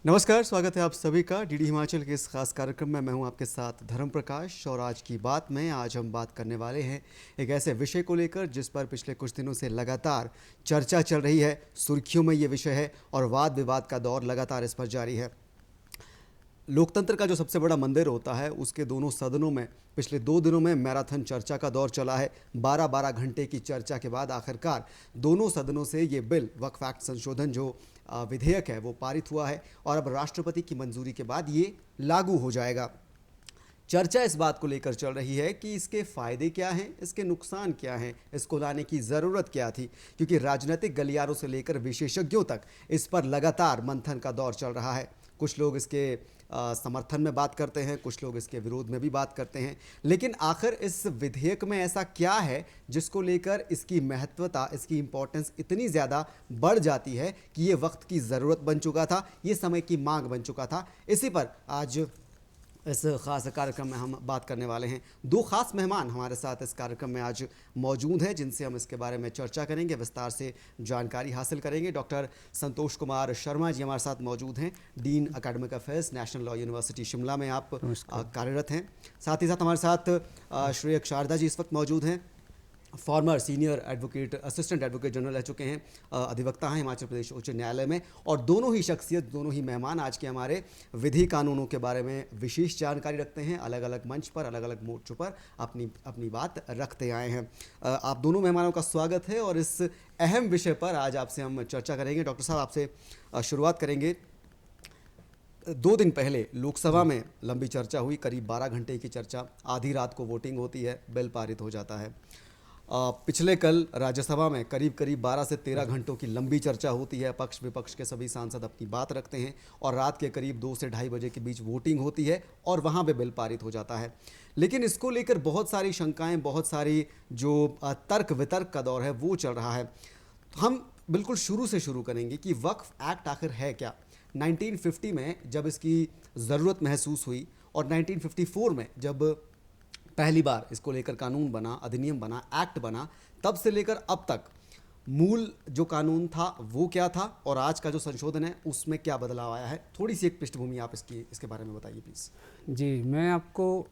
नमस्कार, स्वागत है आप सभी का डीडी हिमाचल के इस खास कार्यक्रम में। मैं हूं आपके साथ धर्म प्रकाश और आज की बात में आज हम बात करने वाले हैं एक ऐसे विषय को लेकर जिस पर पिछले कुछ दिनों से लगातार चर्चा चल रही है। सुर्खियों में ये विषय है और वाद विवाद का दौर लगातार इस पर जारी है। लोकतंत्र का जो सबसे बड़ा मंदिर होता है उसके दोनों सदनों में पिछले 2 दिनों में मैराथन चर्चा का दौर चला है। 12-12 घंटे की चर्चा के बाद आखिरकार दोनों सदनों से ये बिल वक्फ एक्ट संशोधन जो विधेयक है वो पारित हुआ है और अब राष्ट्रपति की मंजूरी के बाद ये लागू हो जाएगा। चर्चा इस बात को लेकर चल रही है कि इसके फ़ायदे क्या हैं, इसके नुकसान क्या हैं, इसको लाने की ज़रूरत क्या थी, क्योंकि राजनीतिक गलियारों से लेकर विशेषज्ञों तक इस पर लगातार मंथन का दौर चल रहा है। कुछ लोग इसके समर्थन में बात करते हैं, कुछ लोग इसके विरोध में भी बात करते हैं, लेकिन आखिर इस विधेयक में ऐसा क्या है जिसको लेकर इसकी महत्वता, इसकी इम्पोर्टेंस इतनी ज़्यादा बढ़ जाती है कि ये वक्त की ज़रूरत बन चुका था, ये समय की मांग बन चुका था। इसी पर आज इस खास कार्यक्रम में हम बात करने वाले हैं। 2 खास मेहमान हमारे साथ इस कार्यक्रम में आज मौजूद हैं जिनसे हम इसके बारे में चर्चा करेंगे, विस्तार से जानकारी हासिल करेंगे। डॉक्टर संतोष कुमार शर्मा जी हमारे साथ मौजूद हैं, dean academic affairs, national law university Shimla में आप कार्यरत हैं। साथ ही साथ हमारे साथ श्रेयक शारदा जी इस वक्त मौजूद हैं, farmer senior advocate, assistant advocate general रह चुके हैं, अधिवक्ता हैं हिमाचल प्रदेश उच्च न्यायालय में। और दोनों ही शख्सियत, दोनों ही मेहमान आज के हमारे विधि कानूनों के बारे में विशेष जानकारी रखते हैं, अलग अलग मंच पर, अलग अलग मोर्चों पर अपनी अपनी बात रखते आए हैं। आप दोनों मेहमानों का स्वागत है और इस अहम विषय पर आज आपसे हम चर्चा करेंगे। डॉक्टर साहब, आपसे शुरुआत करेंगे। 2 दिन पहले लोकसभा में लंबी चर्चा हुई, करीब 12 घंटे की चर्चा, आधी रात को वोटिंग होती है, बिल पारित हो जाता है। पिछले कल राज्यसभा में करीब 12 से 13 घंटों की लंबी चर्चा होती है, पक्ष विपक्ष के सभी सांसद अपनी बात रखते हैं और रात के करीब 2 से ढाई बजे के बीच वोटिंग होती है और वहाँ पे बिल पारित हो जाता है। लेकिन इसको लेकर बहुत सारी शंकाएं, बहुत सारी जो तर्क वितर्क का दौर है वो चल रहा है। हम बिल्कुल शुरू से शुरू करेंगे कि वक्फ एक्ट आखिर है क्या। 1950 में जब इसकी ज़रूरत महसूस हुई और 1954 में जब पहली बार इसको लेकर कानून बना, अधिनियम बना, एक्ट बना, तब से लेकर अब तक मूल जो कानून था वो क्या था और आज का जो संशोधन है उसमें क्या बदलाव आया है, थोड़ी सी एक पृष्ठभूमि आप इसके बारे में बताइए प्लीज़। जी, मैं आपको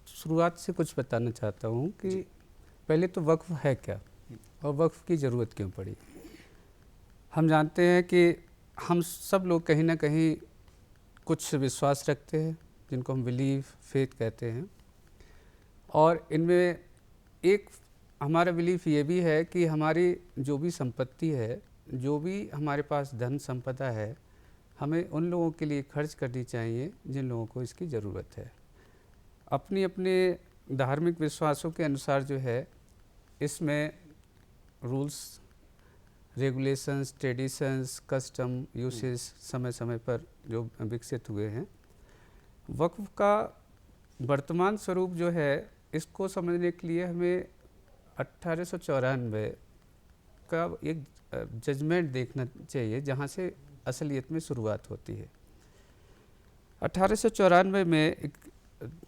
शुरुआत से कुछ बताना चाहता हूँ कि पहले तो वक्फ है क्या और वक्फ की ज़रूरत क्यों पड़ी। हम जानते हैं कि हम सब लोग कहीं ना कहीं कुछ विश्वास रखते हैं जिनको हम बिलीव, फेथ कहते हैं, और इनमें एक हमारा बिलीफ ये भी है कि हमारी जो भी संपत्ति है, जो भी हमारे पास धन संपदा है, हमें उन लोगों के लिए खर्च करनी चाहिए जिन लोगों को इसकी ज़रूरत है। अपने अपने धार्मिक विश्वासों के अनुसार जो है इसमें rules, regulations, traditions, custom, usage समय समय पर जो विकसित हुए हैं। वक्फ का वर्तमान स्वरूप जो है इसको समझने के लिए हमें 1894 का एक जजमेंट देखना चाहिए जहाँ से असलियत में शुरुआत होती है। 1894 में एक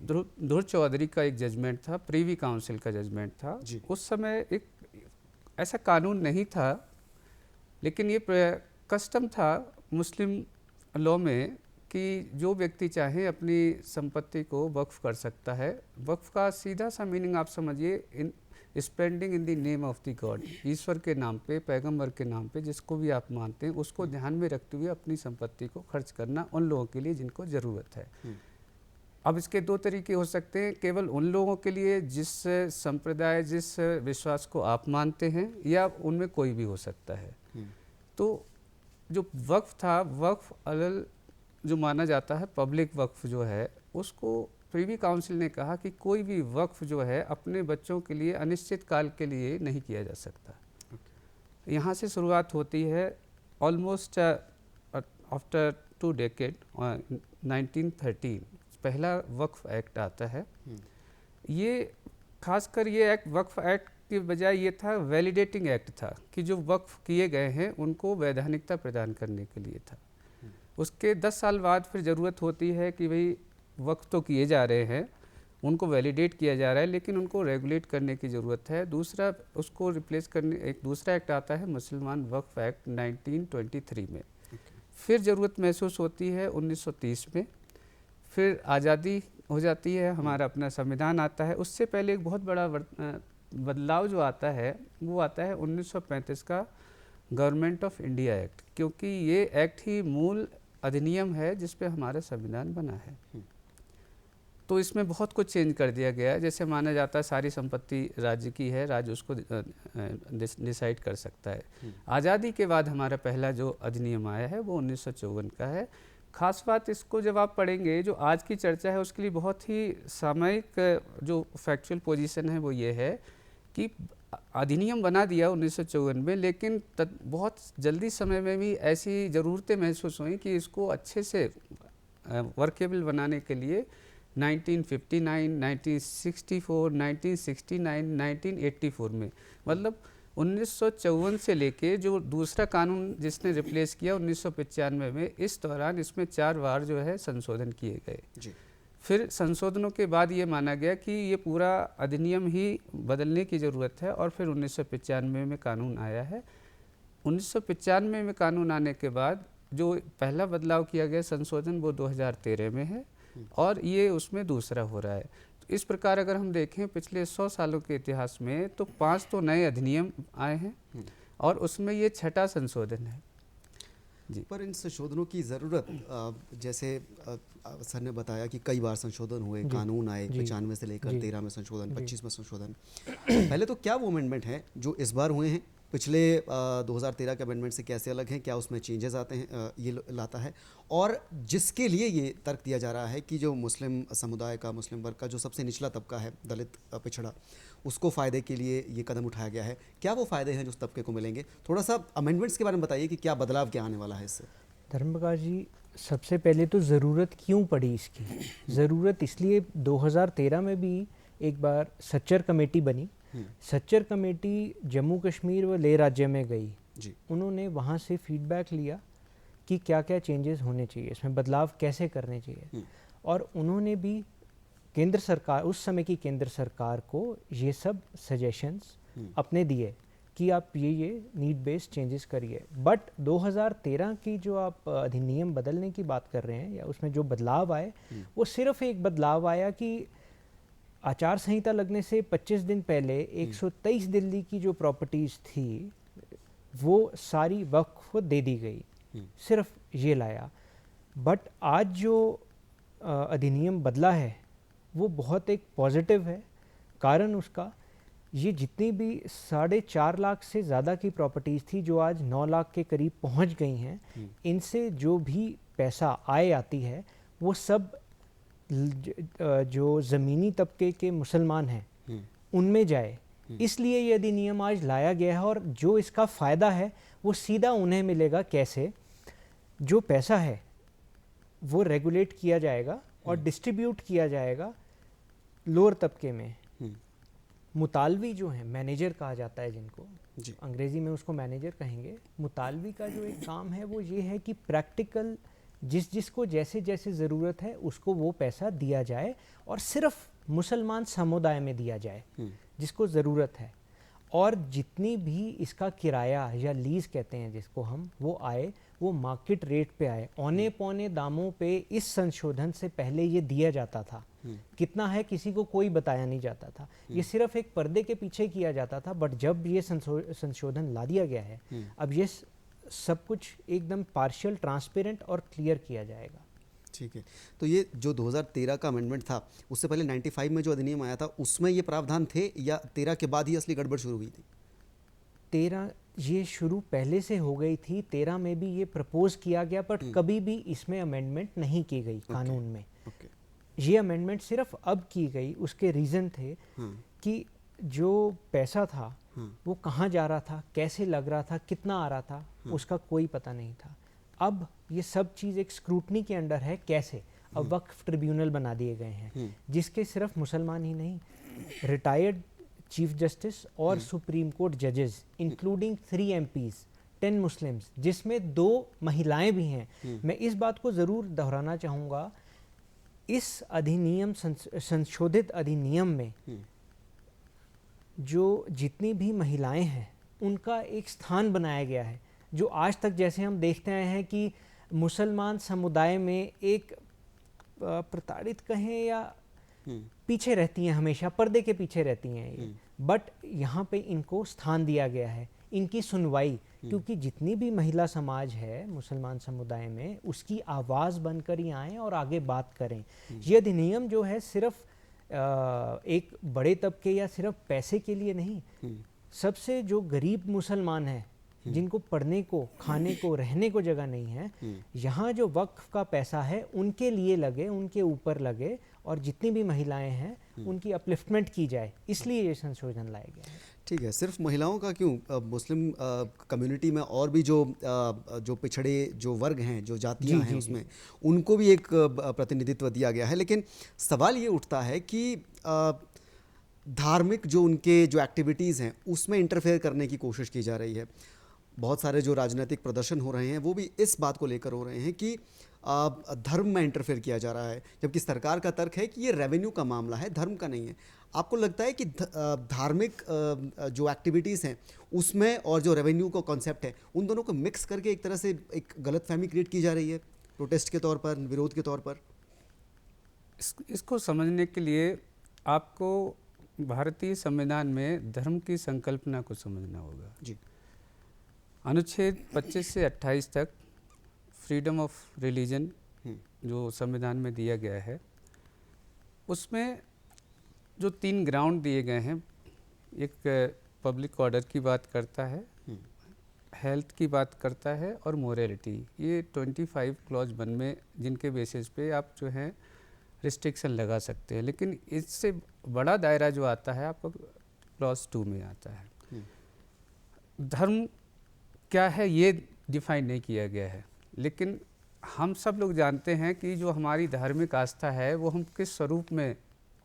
ध्रुव चौधरी का एक जजमेंट था, प्रीवी काउंसिल का जजमेंट था। उस समय एक ऐसा कानून नहीं था, लेकिन ये कस्टम था मुस्लिम लॉ में कि जो व्यक्ति चाहे अपनी संपत्ति को वक्फ कर सकता है। वक्फ का सीधा सा मीनिंग आप समझिए, in spending in the name of the god, ईश्वर के नाम पे, पैगंबर के नाम पे, जिसको भी आप मानते हैं उसको ध्यान में रखते हुए अपनी संपत्ति को खर्च करना उन लोगों के लिए जिनको ज़रूरत है। अब इसके 2 तरीके हो सकते हैं, केवल उन लोगों के लिए जिस संप्रदाय, जिस विश्वास को आप मानते हैं, या उनमें कोई भी हो सकता है। तो जो वक्फ था, वक्फ अलल जो माना जाता है, पब्लिक वक्फ जो है, उसको प्रीवी काउंसिल ने कहा कि कोई भी वक्फ जो है अपने बच्चों के लिए अनिश्चित काल के लिए नहीं किया जा सकता। यहाँ से शुरुआत होती है। ऑलमोस्ट आफ्टर 2 डेकेड 1913 पहला वक्फ एक्ट आता है। ये खासकर ये एक्ट वक्फ एक्ट के बजाय ये था वैलिडेटिंग एक्ट था कि जो वक्फ किए गए हैं उनको वैधानिकता प्रदान करने के लिए था। उसके 10 साल बाद फिर ज़रूरत होती है कि भाई वक्फ तो किए जा रहे हैं, उनको वैलिडेट किया जा रहा है, लेकिन उनको रेगुलेट करने की ज़रूरत है। दूसरा उसको रिप्लेस करने एक दूसरा एक्ट आता है, मुसलमान वक्फ एक्ट 1923 में। फिर ज़रूरत महसूस होती है 1930 में, फिर आज़ादी हो जाती है, हमारा अपना संविधान आता है। उससे पहले एक बहुत बड़ा बदलाव जो आता है वो आता है 1935 का गवर्नमेंट ऑफ इंडिया एक्ट, क्योंकि ये एक्ट ही मूल अधिनियम है जिस पे हमारा संविधान बना है। तो इसमें बहुत कुछ चेंज कर दिया गया है। जैसे माना जाता है सारी संपत्ति राज्य की है, राज्य उसको डिसाइड कर सकता है। आज़ादी के बाद हमारा पहला जो अधिनियम आया है वो 1954 का है। खास बात इसको जब आप पढ़ेंगे, जो आज की चर्चा है उसके लिए बहुत ही सामयिक जो फैक्चुअल पोजीशन है वो ये है कि अधिनियम बना दिया 1954 में, लेकिन बहुत जल्दी समय में भी ऐसी ज़रूरतें महसूस हुई कि इसको अच्छे से वर्केबल बनाने के लिए 1959, 1964, 1969, 1984 में, मतलब 1954 से लेके जो दूसरा कानून जिसने रिप्लेस किया 1995 में, इस दौरान इसमें 4 बार जो है संशोधन किए गए। फिर संशोधनों के बाद ये माना गया कि ये पूरा अधिनियम ही बदलने की ज़रूरत है, और फिर 1995 में कानून आया है। 1995 में कानून आने के बाद जो पहला बदलाव किया गया संशोधन वो 2013 में है, और ये उसमें दूसरा हो रहा है। तो इस प्रकार अगर हम देखें पिछले 100 सालों के इतिहास में तो 5 तो नए अधिनियम आए हैं, और उसमें ये 6ठा संशोधन है जी। पर इन संशोधनों की ज़रूरत, जैसे सर ने बताया कि कई बार संशोधन हुए, कानून आए, 95 से लेकर 13 में संशोधन, 25 में संशोधन। पहले तो क्या वो अमेंडमेंट हैं जो इस बार हुए हैं, पिछले 2013 के अमेंडमेंट से कैसे अलग हैं, क्या उसमें चेंजेस आते हैं, ये लाता है, और जिसके लिए ये तर्क दिया जा रहा है कि जो मुस्लिम समुदाय का, मुस्लिम वर्ग का जो सबसे निचला तबका है, दलित पिछड़ा, उसको फ़ायदे के लिए ये कदम उठाया गया है। क्या वो फ़ायदे हैं जो उस तबके को मिलेंगे? थोड़ा सा अमेंडमेंट्स के बारे में बताइए कि क्या बदलाव क्या आने वाला है इससे। धर्मप्रकाश जी, सबसे पहले तो ज़रूरत क्यों पड़ी इसकी? ज़रूरत इसलिए 2013 में भी एक बार सच्चर कमेटी बनी। सच्चर कमेटी जम्मू कश्मीर व लेह राज्य में गई जी। उन्होंने वहाँ से फीडबैक लिया कि क्या क्या चेंजेस होने चाहिए, इसमें बदलाव कैसे करने चाहिए, और उन्होंने भी केंद्र सरकार, उस समय की केंद्र सरकार को ये सब सजेशंस अपने दिए कि आप ये नीड बेस्ड चेंजेस करिए। बट 2013 की जो आप अधिनियम बदलने की बात कर रहे हैं, या उसमें जो बदलाव आए, वो सिर्फ एक बदलाव आया कि आचार संहिता लगने से 25 दिन पहले 123 दिल्ली की जो प्रॉपर्टीज़ थी वो सारी वक्फ को दे दी गई, सिर्फ ये लाया। बट आज जो अधिनियम बदला है वो बहुत एक पॉजिटिव है। कारण उसका ये जितनी भी 4.5 लाख से ज़्यादा की प्रॉपर्टीज़ थी जो आज 9 लाख के करीब पहुंच गई हैं, इनसे जो भी पैसा आय आती है वो सब जो ज़मीनी तबके के मुसलमान हैं उनमें जाए। इसलिए ये अधिनियम आज लाया गया है, और जो इसका फ़ायदा है वो सीधा उन्हें मिलेगा। कैसे? जो पैसा है वो रेगुलेट किया जाएगा और डिस्ट्रीब्यूट किया जाएगा लोअर तबके में। मुतालवी जो है, मैनेजर कहा जाता है जिनको, अंग्रेज़ी में उसको मैनेजर कहेंगे। मुतालवी का जो एक काम है वो ये है कि प्रैक्टिकल जिसको जैसे जैसे ज़रूरत है उसको वो पैसा दिया जाए, और सिर्फ मुसलमान समुदाय में दिया जाए जिसको ज़रूरत है। और जितनी भी इसका किराया या लीज़ कहते हैं जिसको हम, वो आए वो मार्केट रेट पे आए। औने पौने दामों पे इस संशोधन से पहले ये दिया जाता था। कितना है किसी को कोई बताया नहीं जाता था, ये सिर्फ एक पर्दे के पीछे किया जाता था। बट जब ये संशोधन ला दिया गया है, अब ये सब कुछ एकदम पार्शियल, ट्रांसपेरेंट और क्लियर किया जाएगा। ठीक है, तो ये जो 2013 का अमेंडमेंट था, उससे पहले 95 में जो अधिनियम आया था उसमें ये प्रावधान थे, या 13 के बाद ही असली गड़बड़ शुरू हुई थी? 13 ये शुरू पहले से हो गई थी। 13 में भी ये प्रपोज किया गया, बट कभी भी इसमें अमेंडमेंट नहीं की गई कानून में। ये अमेंडमेंट सिर्फ अब की गई। उसके रीज़न थे कि जो पैसा था वो कहाँ जा रहा था, कैसे लग रहा था, कितना आ रहा था, उसका कोई पता नहीं था। अब ये सब चीज़ एक स्क्रूटनी के अंडर है। कैसे? अब वक्फ ट्रिब्यूनल बना दिए गए हैं जिसके सिर्फ मुसलमान ही नहीं, रिटायर्ड चीफ जस्टिस और सुप्रीम कोर्ट जजेस इंक्लूडिंग 3 MPs, 10 मुस्लिम्स, जिसमें 2 महिलाएं भी हैं। मैं इस बात को ज़रूर दोहराना चाहूँगा, इस अधिनियम, संशोधित अधिनियम में जो जितनी भी महिलाएं हैं उनका एक स्थान बनाया गया है। जो आज तक जैसे हम देखते आए हैं कि मुसलमान समुदाय में एक प्रताड़ित कहें या पीछे रहती हैं, हमेशा पर्दे के पीछे रहती हैं ये, बट यहाँ पे इनको स्थान दिया गया है, इनकी सुनवाई, क्योंकि जितनी भी महिला समाज है मुसलमान समुदाय में उसकी आवाज़ बनकर ही आएँ और आगे बात करें। ये अधिनियम जो है सिर्फ एक बड़े तबके या सिर्फ पैसे के लिए नहीं, सबसे जो गरीब मुसलमान है जिनको पढ़ने को, खाने को, रहने को जगह नहीं है, यहाँ जो वक्फ का पैसा है उनके लिए लगे, उनके ऊपर लगे, और जितनी भी महिलाएं हैं उनकी अपलिफ्टमेंट की जाए, इसलिए ये संशोधन लाया गया है। ठीक है, सिर्फ महिलाओं का क्यों, मुस्लिम कम्युनिटी में और भी जो पिछड़े जो वर्ग हैं, जो जातियां हैं, उसमें उनको भी एक प्रतिनिधित्व दिया गया है। लेकिन सवाल ये उठता है कि धार्मिक जो उनके जो एक्टिविटीज़ हैं उसमें इंटरफेयर करने की कोशिश की जा रही है। बहुत सारे जो राजनीतिक प्रदर्शन हो रहे हैं वो भी इस बात को लेकर हो रहे हैं कि धर्म में इंटरफेयर किया जा रहा है, जबकि सरकार का तर्क है कि ये रेवेन्यू का मामला है, धर्म का नहीं है। आपको लगता है कि धार्मिक जो एक्टिविटीज़ हैं उसमें और जो रेवेन्यू का कॉन्सेप्ट है उन दोनों को मिक्स करके एक तरह से एक गलतफहमी क्रिएट की जा रही है प्रोटेस्ट के तौर पर, विरोध के तौर पर? इसको समझने के लिए आपको भारतीय संविधान में धर्म की संकल्पना को समझना होगा जी। अनुच्छेद 25 से 28 तक फ्रीडम ऑफ रिलीजन जो संविधान में दिया गया है, उसमें जो 3 ग्राउंड दिए गए हैं, एक पब्लिक ऑर्डर की बात करता है, हेल्थ की बात करता है और मोरालिटी। ये 25 क्लॉज 1 में जिनके बेसिस पे आप जो है रिस्ट्रिक्शन लगा सकते हैं। लेकिन इससे बड़ा दायरा जो आता है आपका क्लॉज 2 में आता है। धर्म क्या है ये डिफाइन नहीं किया गया है, लेकिन हम सब लोग जानते हैं कि जो हमारी धार्मिक आस्था है वो हम किस स्वरूप में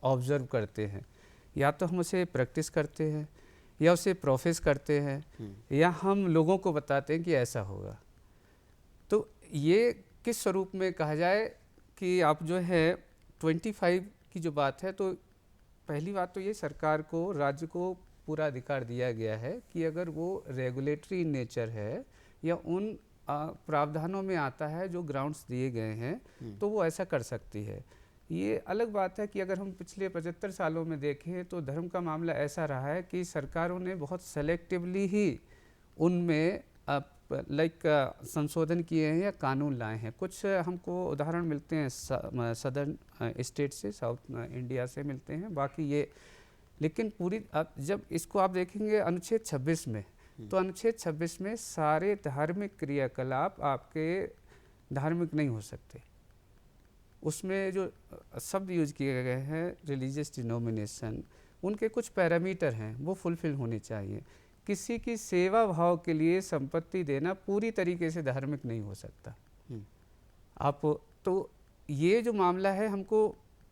ऑब्जर्व करते हैं। या तो हम उसे प्रैक्टिस करते हैं, या उसे प्रोफेस करते हैं, या हम लोगों को बताते हैं कि ऐसा होगा। तो ये किस स्वरूप में कहा जाए कि आप जो है 25 की जो बात है, तो पहली बात तो ये सरकार को, राज्य को पूरा अधिकार दिया गया है कि अगर वो रेगुलेटरी नेचर है या उन प्रावधानों में आता है जो ग्राउंड्स दिए गए हैं, तो वो ऐसा कर सकती है। ये अलग बात है कि अगर हम पिछले 75 सालों में देखें तो धर्म का मामला ऐसा रहा है कि सरकारों ने बहुत सेलेक्टिवली ही उनमें संशोधन किए हैं या कानून लाए हैं। कुछ हमको उदाहरण मिलते हैं सदर्न स्टेट से, साउथ इंडिया से मिलते हैं, बाकी ये, लेकिन पूरी जब इसको आप देखेंगे अनुच्छेद 26 में, तो अनुच्छेद 26 में सारे धार्मिक क्रियाकलाप आपके धार्मिक नहीं हो सकते। उसमें जो शब्द यूज किए गए हैं रिलीजियस डिनोमिनेशन, उनके कुछ पैरामीटर हैं वो फुलफिल होने चाहिए। किसी की सेवा भाव के लिए संपत्ति देना पूरी तरीके से धार्मिक नहीं हो सकता। आप तो ये जो मामला है हमको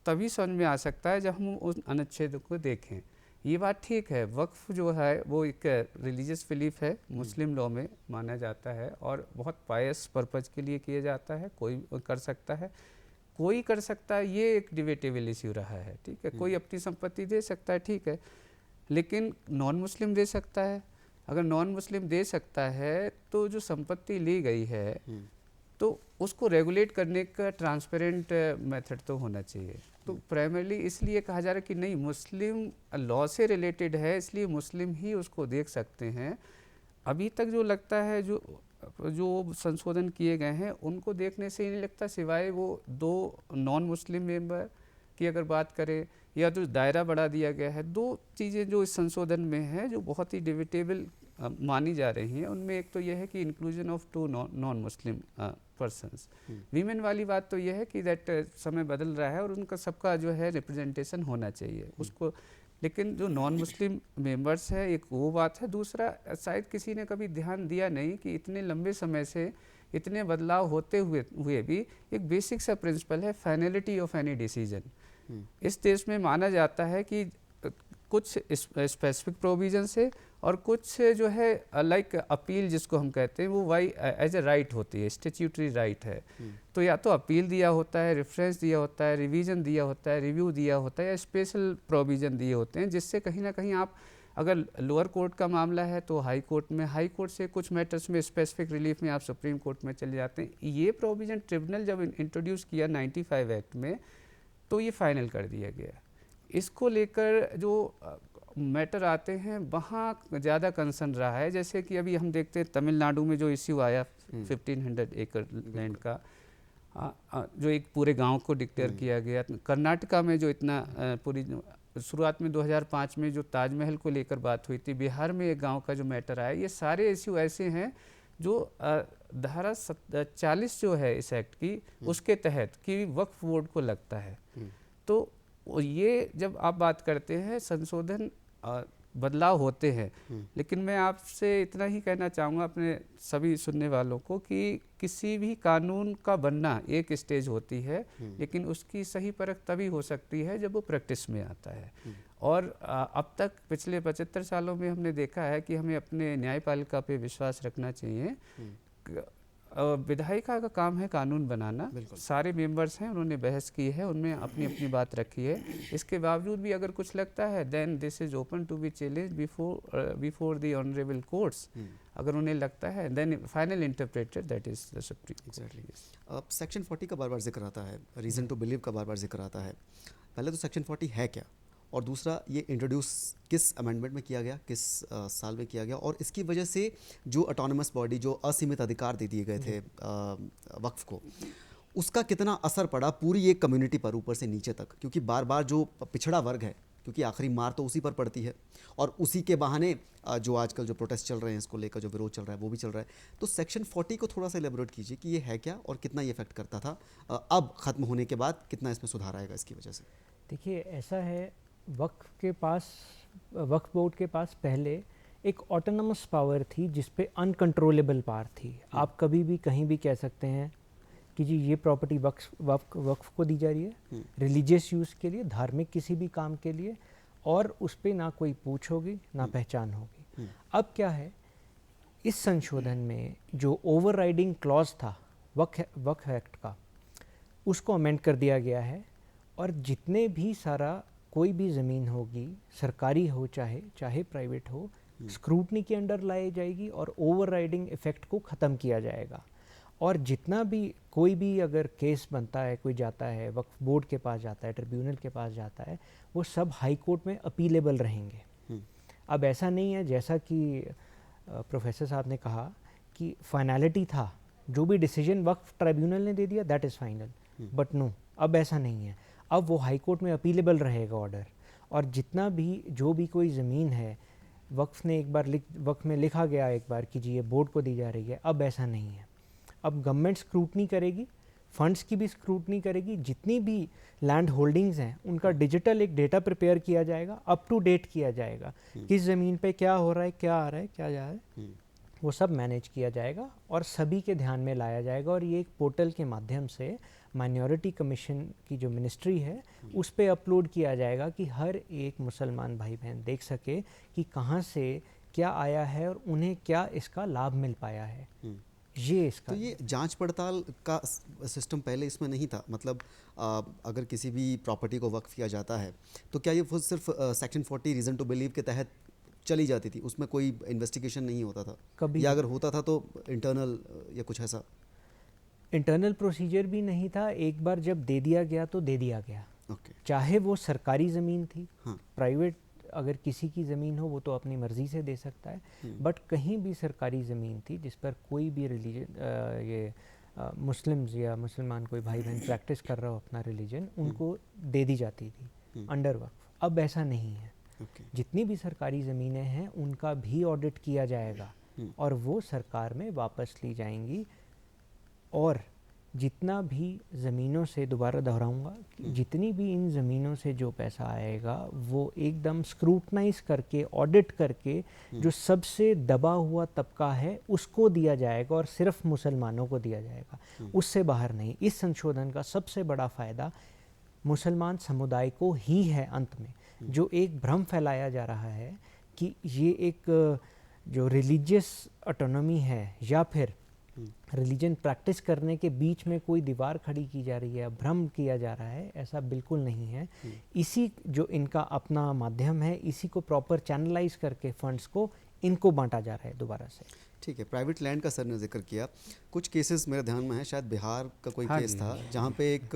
तभी समझ में आ सकता है जब हम उस अनुच्छेद को देखें। ये बात ठीक है, वक्फ जो है वो एक रिलीजियस बिलीफ है, मुस्लिम लॉ में माना जाता है और बहुत पायस पर्पज़ के लिए किया जाता है। कोई कर सकता है, कोई कर सकता है, ये एक डिबेटेबल इश्यू रहा है, ठीक है। कोई अपनी संपत्ति दे सकता है, ठीक है, लेकिन नॉन मुस्लिम दे सकता है। अगर नॉन मुस्लिम दे सकता है तो जो संपत्ति ली गई है तो उसको रेगुलेट करने का ट्रांसपेरेंट मेथड तो होना चाहिए। तो प्राइमरली इसलिए कहा जा रहा है कि नहीं, मुस्लिम लॉ से रिलेटेड है, इसलिए मुस्लिम ही उसको देख सकते हैं। अभी तक जो लगता है जो संशोधन किए गए हैं उनको देखने से ही नहीं लगता, सिवाय वो 2 नॉन मुस्लिम मेंबर की अगर बात करें या जो दायरा बढ़ा दिया गया है, 2 चीज़ें जो इस संशोधन में है जो बहुत ही डिबेटेबल मानी जा रही हैं। उनमें एक तो यह है कि inclusion of 2 non Muslim persons. Women वाली बात तो यह है कि दैट समय बदल रहा है और उनका सबका जो है रिप्रेजेंटेशन होना चाहिए उसको, लेकिन जो नॉन मुस्लिम मेंबर्स है एक वो बात है। दूसरा, शायद किसी ने कभी ध्यान दिया नहीं कि इतने लंबे समय से इतने बदलाव होते हुए भी एक बेसिक सा प्रिंसिपल है फाइनलिटी ऑफ एनी डिसीजन। इस देश में माना जाता है कि कुछ स्पेसिफिक प्रोविजन है और कुछ जो है लाइक अपील जिसको हम कहते हैं वो एज ए राइट होती है, स्टैट्यूटरी राइट है। तो या तो अपील दिया होता है, रेफरेंस दिया होता है, रिवीजन दिया होता है, रिव्यू दिया होता है, या स्पेशल प्रोविजन दिए होते हैं जिससे कहीं ना कहीं आप अगर लोअर कोर्ट का मामला है तो हाई कोर्ट में, हाई कोर्ट से कुछ मैटर्स में स्पेसिफिक रिलीफ में आप सुप्रीम कोर्ट में चले जाते हैं। ये प्रोविज़न ट्रिब्यूनल जब इंट्रोड्यूस किया 95 एक्ट में तो ये फाइनल कर दिया गया। इसको लेकर जो मैटर आते हैं वहाँ ज़्यादा कंसर्न रहा है। जैसे कि अभी हम देखते हैं तमिलनाडु में जो इश्यू आया 1500 एकड़ लैंड का, जो एक पूरे गांव को डिक्लेयर किया गया। कर्नाटका में जो इतना पूरी शुरुआत में 2005 में जो ताजमहल को लेकर बात हुई थी, बिहार में एक गांव का जो मैटर आया, ये सारे इश्यू ऐसे हैं जो धारा 40 जो है इस एक्ट की उसके तहत कि वक्फ बोर्ड को लगता है। तो ये जब आप बात करते हैं संशोधन बदलाव होते हैं, लेकिन मैं आपसे इतना ही कहना चाहूँगा अपने सभी सुनने वालों को कि किसी भी कानून का बनना एक स्टेज होती है, लेकिन उसकी सही परख तभी हो सकती है जब वो प्रैक्टिस में आता है। और अब तक पिछले 75 सालों में हमने देखा है कि हमें अपने न्यायपालिका पे विश्वास रखना चाहिए। विधायिका का काम है कानून बनाना, सारे मेंबर्स हैं, उन्होंने बहस की है, उनमें अपनी अपनी बात रखी है। इसके बावजूद भी अगर कुछ लगता है then this is open to be challenge before the honourable courts. अगर उन्हें लगता है then final interpreter that is the supreme. Exactly. Section 40 का बार बार जिक्र आता है, रीज़न टू बिलीव का बार बार जिक्र आता है। पहले तो सेक्शन 40 है क्या, और दूसरा ये इंट्रोड्यूस किस अमेंडमेंट में किया गया, किस साल में किया गया, और इसकी वजह से जो ऑटोनमस बॉडी, जो असीमित अधिकार दे दिए गए थे वक्फ को, उसका कितना असर पड़ा पूरी एक कम्युनिटी पर ऊपर से नीचे तक। क्योंकि बार बार जो पिछड़ा वर्ग है, क्योंकि आखिरी मार तो उसी पर पड़ती है, और उसी के बहाने जो आजकल जो प्रोटेस्ट चल रहे हैं, इसको लेकर जो विरोध चल रहा है वो भी चल रहा है। तो सेक्शन 40 को थोड़ा सा एलेबोरेट कीजिए कि ये है क्या और कितना ये इफेक्ट करता था, अब ख़त्म होने के बाद कितना इसमें सुधार आएगा इसकी वजह से। देखिए, ऐसा है, वक्फ बोर्ड के पास पहले एक ऑटोनमस पावर थी जिस पे अनकंट्रोलेबल पावर थी। आप कभी भी कहीं भी कह सकते हैं कि जी ये प्रॉपर्टी वक्फ को दी जा रही है रिलीजियस यूज़ के लिए, धार्मिक किसी भी काम के लिए, और उस पे ना कोई पूछ होगी ना पहचान होगी। अब क्या है, इस संशोधन में जो ओवरराइडिंग क्लॉज था वक्फ एक्ट का, उसको अमेंड कर दिया गया है, और जितने भी सारा कोई भी ज़मीन होगी, सरकारी हो चाहे प्राइवेट हो, स्क्रूटनी के अंडर लाई जाएगी और ओवरराइडिंग इफ़ेक्ट को ख़त्म किया जाएगा। और जितना भी कोई भी अगर केस बनता है, कोई जाता है वक्फ बोर्ड के पास जाता है, ट्रिब्यूनल के पास जाता है, वो सब हाई कोर्ट में अपीलेबल रहेंगे। अब ऐसा नहीं है जैसा कि प्रोफेसर साहब ने कहा कि फाइनलिटी था, जो भी डिसीजन वक्फ ट्रिब्यूनल ने दे दिया that is final, but no, अब ऐसा नहीं है। अब वो हाई कोर्ट में अपीलेबल रहेगा ऑर्डर, और जितना भी जो भी कोई ज़मीन है वक्फ ने एक बार वक्फ में लिखा गया एक बार कि जी ये बोर्ड को दी जा रही है, अब ऐसा नहीं है। अब गवर्नमेंट स्क्रूटनी करेगी, फंड्स की भी स्क्रूटनी करेगी, जितनी भी लैंड होल्डिंग्स हैं उनका डिजिटल एक डेटा प्रिपेयर किया जाएगा, अप टू डेट किया जाएगा, किस ज़मीन पे क्या हो रहा है, क्या आ रहा है, क्या जा रहा है, वो सब मैनेज किया जाएगा और सभी के ध्यान में लाया जाएगा। और ये एक पोर्टल के माध्यम से माइनॉरिटी कमीशन की जो मिनिस्ट्री है उस पे अपलोड किया जाएगा कि हर एक मुसलमान भाई बहन देख सके कि कहाँ से क्या आया है और उन्हें क्या इसका लाभ मिल पाया है। ये इसका तो ये जांच पड़ताल का सिस्टम पहले इसमें नहीं था, मतलब अगर किसी भी प्रॉपर्टी को वक्फ किया जाता है तो क्या ये सिर्फ सेक्शन 40 रीज़न टू बिलीव के तहत चली जाती थी, उसमें कोई इन्वेस्टिगेशन नहीं होता था कभी, या अगर होता था तो इंटरनल या कुछ ऐसा? इंटरनल प्रोसीजर भी नहीं था, एक बार जब दे दिया गया तो दे दिया गया। चाहे वो सरकारी ज़मीन थी, प्राइवेट अगर किसी की ज़मीन हो वो तो अपनी मर्ज़ी से दे सकता है, बट कहीं भी सरकारी ज़मीन थी जिस पर कोई भी रिलीजन मुस्लिम्स या मुसलमान कोई भाई बहन प्रैक्टिस कर रहा हो अपना रिलीजन, उनको दे दी जाती थी अंडर वक्फ। अब ऐसा नहीं है। जितनी भी सरकारी ज़मीनें हैं उनका भी ऑडिट किया जाएगा और वो सरकार में वापस ली जाएंगी। और जितना भी ज़मीनों से, दोबारा दोहराऊंगा, जितनी भी इन ज़मीनों से जो पैसा आएगा वो एकदम स्क्रूटनाइज करके, ऑडिट करके जो सबसे दबा हुआ तबका है उसको दिया जाएगा और सिर्फ मुसलमानों को दिया जाएगा, उससे बाहर नहीं। इस संशोधन का सबसे बड़ा फ़ायदा मुसलमान समुदाय को ही है। अंत में जो एक भ्रम फैलाया जा रहा है कि ये एक जो रिलीजियस ऑटोनॉमी है या फिर रिलीजन प्रैक्टिस करने के बीच में कोई दीवार खड़ी की जा रही है, भ्रम किया जा रहा है, ऐसा बिल्कुल नहीं है। इसी जो इनका अपना माध्यम है, इसी को प्रॉपर चैनलाइज करके फंड्स को इनको बांटा जा रहा है दोबारा से। ठीक है, प्राइवेट लैंड का सर ने जिक्र किया, कुछ केसेस मेरे ध्यान में है, शायद बिहार का कोई हाँ केस जी, था जहाँ पे एक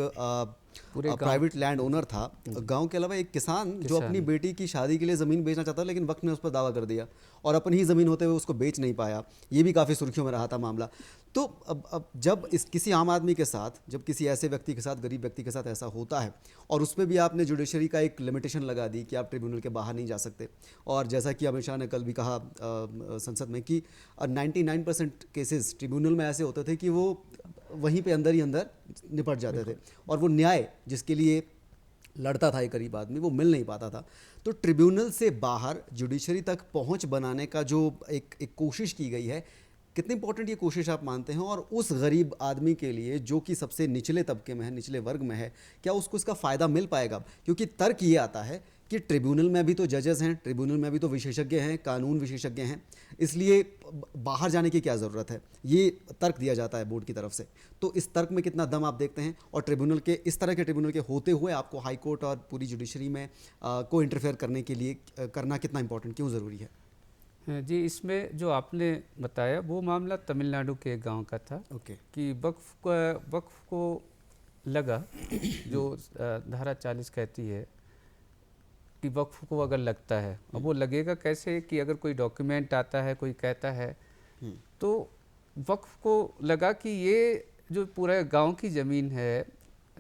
पूरे प्राइवेट लैंड ओनर था गांव के अलावा, एक किसान जो अपनी बेटी की शादी के लिए ज़मीन बेचना चाहता, लेकिन वक्त ने उस पर दावा कर दिया और अपनी ही ज़मीन होते हुए उसको बेच नहीं पाया। ये भी काफ़ी सुर्खियों में रहा था मामला। तो अब जब इस किसी आम आदमी के साथ, जब किसी ऐसे व्यक्ति के साथ, गरीब व्यक्ति के साथ ऐसा होता है और उसमें भी आपने जुडिशरी का एक लिमिटेशन लगा दी कि आप ट्रिब्यूनल के बाहर नहीं जा सकते, और जैसा कि अमित शाह ने कल भी कहा संसद में कि 99% केसेस ट्रिब्यूनल में ऐसे होते थे कि वो वहीं पे अंदर ही अंदर निपट जाते थे और वो न्याय जिसके लिए लड़ता था एक गरीब आदमी, वो मिल नहीं पाता था। तो ट्रिब्यूनल से बाहर जुडिशरी तक पहुंच बनाने का जो एक कोशिश की गई है, कितनी इंपॉर्टेंट ये कोशिश आप मानते हैं? और उस गरीब आदमी के लिए जो कि सबसे निचले तबके में है, निचले वर्ग में है, क्या उसको इसका फ़ायदा मिल पाएगा? क्योंकि तर्क ये आता है कि ट्रिब्यूनल में भी तो जजेस हैं, ट्रिब्यूनल में भी तो विशेषज्ञ हैं, कानून विशेषज्ञ हैं, इसलिए बाहर जाने की क्या ज़रूरत है, ये तर्क दिया जाता है बोर्ड की तरफ से। तो इस तर्क में कितना दम आप देखते हैं? और ट्रिब्यूनल के, इस तरह के ट्रिब्यूनल के होते हुए आपको हाई कोर्ट और पूरी जुडिशरी में को इंटरफेयर करने के लिए करना कितना इंपॉर्टेंट, क्यों ज़रूरी है? जी, इसमें जो आपने बताया वो मामला तमिलनाडु के एक गांव का था। ओके। कि वक्फ को लगा जो धारा 40 कहती है कि वक्फ को अगर लगता है, अब वो लगेगा कैसे कि अगर कोई डॉक्यूमेंट आता है, कोई कहता है, तो वक्फ को लगा कि ये जो पूरा गांव की ज़मीन है,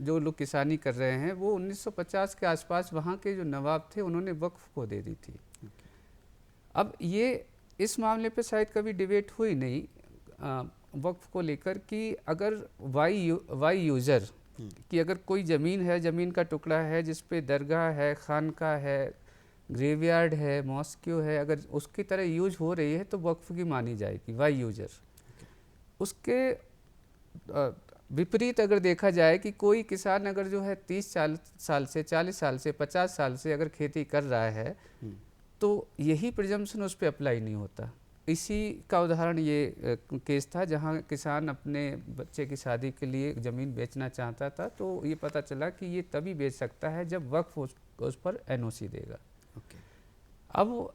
जो लोग किसानी कर रहे हैं, वो 1950 के आसपास वहाँ के जो नवाब थे उन्होंने वक्फ को दे दी थी। अब ये इस मामले पे शायद कभी डिबेट हुई नहीं वक्फ को लेकर कि अगर वाई यूज़र कि अगर कोई ज़मीन है, ज़मीन का टुकड़ा है जिस पे दरगाह है, खानका है, ग्रेवयार्ड है, मॉस्क्यू है, अगर उसकी तरह यूज हो रही है तो वक्फ की मानी जाएगी, वाई यूज़र। उसके विपरीत अगर देखा जाए कि कोई किसान अगर जो है 30 साल से, 40 साल से, 50 साल से अगर खेती कर रहा है, तो यही प्रिजम्पशन उस पर अप्लाई नहीं होता। इसी का उदाहरण ये केस था जहां किसान अपने बच्चे की शादी के लिए ज़मीन बेचना चाहता था, तो ये पता चला कि ये तभी बेच सकता है जब वक्फ उस पर एनओसी देगा। अब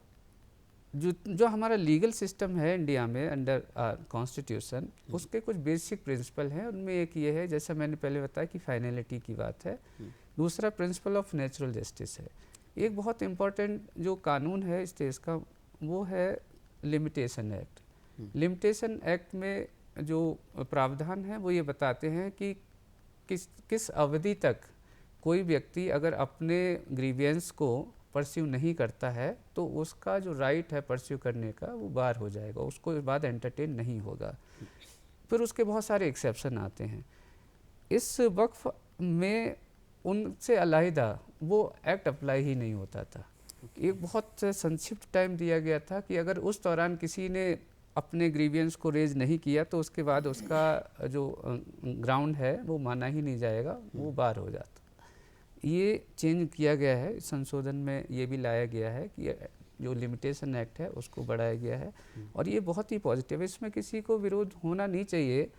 जो हमारा लीगल सिस्टम है इंडिया में अंडर कॉन्स्टिट्यूशन, उसके कुछ बेसिक प्रिंसिपल हैं। उनमें एक ये है, जैसा मैंने पहले बताया कि फाइनलिटी की बात है। दूसरा प्रिंसिपल ऑफ नेचुरल जस्टिस है। एक बहुत इम्पॉर्टेंट जो कानून है इस देश का, वो है लिमिटेशन एक्ट। लिमिटेशन एक्ट में जो प्रावधान है वो ये बताते हैं कि किस अवधि तक कोई व्यक्ति अगर अपने ग्रीवियंस को परस्यू नहीं करता है तो उसका जो राइट है परस्यू करने का वो बार हो जाएगा, उसको इस बाद एंटरटेन नहीं होगा। फिर उसके बहुत सारे एक्सेप्शन आते हैं। इस वक्फ में उनसे अलहदा वो एक्ट अप्लाई ही नहीं होता था। एक बहुत संक्षिप्त टाइम दिया गया था कि अगर उस दौरान किसी ने अपने ग्रीवियंस को रेज नहीं किया तो उसके बाद उसका जो ग्राउंड है वो माना ही नहीं जाएगा, वो बार हो जाता। ये चेंज किया गया है, संशोधन में ये भी लाया गया है कि जो लिमिटेशन एक्ट है उसको बढ़ाया गया है, और ये बहुत ही पॉजिटिव है। इसमें किसी को विरोध होना नहीं चाहिए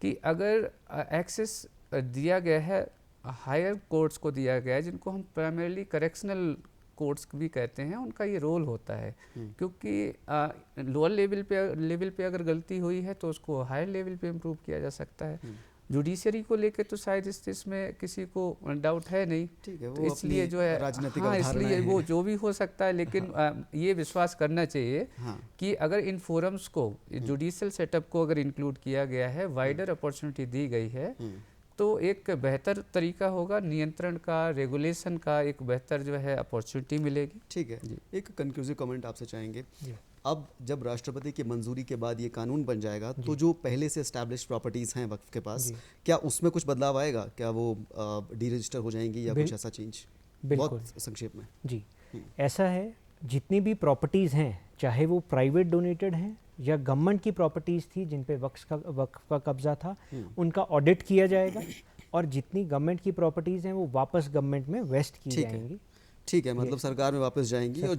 कि अगर एक्सेस दिया गया है, हायर कोर्ट्स को दिया गया है, जिनको हम प्राइमरीली करेक्शनल कोर्ट्स भी कहते हैं, उनका ये रोल होता है। क्योंकि लोअर लेवल पे अगर गलती हुई है तो उसको हायर लेवल पे इम्प्रूव किया जा सकता है। जुडिशरी को लेकर तो शायद इसमें किसी को डाउट है नहीं, ठीक है, तो इसलिए जो है इसलिए वो जो भी हो सकता है, लेकिन ये विश्वास करना चाहिए कि अगर इन फोरम्स को, जुडिशियल सेटअप को अगर इंक्लूड किया गया है, वाइडर अपॉर्चुनिटी दी गई है, तो एक बेहतर तरीका होगा नियंत्रण का, रेगुलेशन का, एक बेहतर जो है अपॉर्चुनिटी मिलेगी। ठीक है, एक कंक्लूसिव कमेंट आपसे चाहेंगे। अब जब राष्ट्रपति की मंजूरी के बाद ये कानून बन जाएगा तो जो पहले से एस्टैब्लिश प्रॉपर्टीज़ हैं वक्फ के पास, क्या उसमें कुछ बदलाव आएगा? क्या वो डीरजिस्टर हो जाएंगी या कुछ ऐसा चेंज? बहुत संक्षेप में जी, ऐसा है, जितनी भी प्रॉपर्टीज़ हैं, चाहे वो प्राइवेट डोनेटेड हैं या गवर्नमेंट की प्रॉपर्टीज़ थी जिन पे वक्फ का कब्जा था, उनका ऑडिट किया जाएगा, और जितनी गवर्नमेंट की प्रॉपर्टीज़ हैं वो वापस गवर्नमेंट में वेस्ट की जाएंगी। ठीक है, मतलब सरकार में वापस जाएंगी, और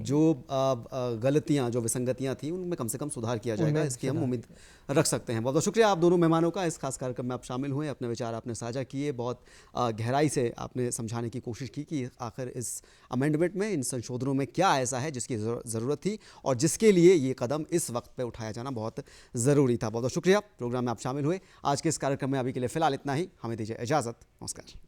जो गलतियां, जो विसंगतियां थी, उनमें कम से कम सुधार किया जाएगा, इसकी हम उम्मीद रख सकते हैं। बहुत बहुत शुक्रिया आप दोनों मेहमानों का, इस खास कार्यक्रम में आप शामिल हुए, अपने विचार आपने साझा किए, बहुत गहराई से आपने समझाने की कोशिश की कि आखिर इस अमेंडमेंट में, इन संशोधनों में क्या ऐसा है जिसकी ज़रूरत थी और जिसके लिए ये कदम इस वक्त पे उठाया जाना बहुत ज़रूरी था। बहुत बहुत शुक्रिया, प्रोग्राम में आप शामिल हुए। आज के इस कार्यक्रम में अभी के लिए फ़िलहाल इतना ही, हमें दीजिए इजाज़त। नमस्कार।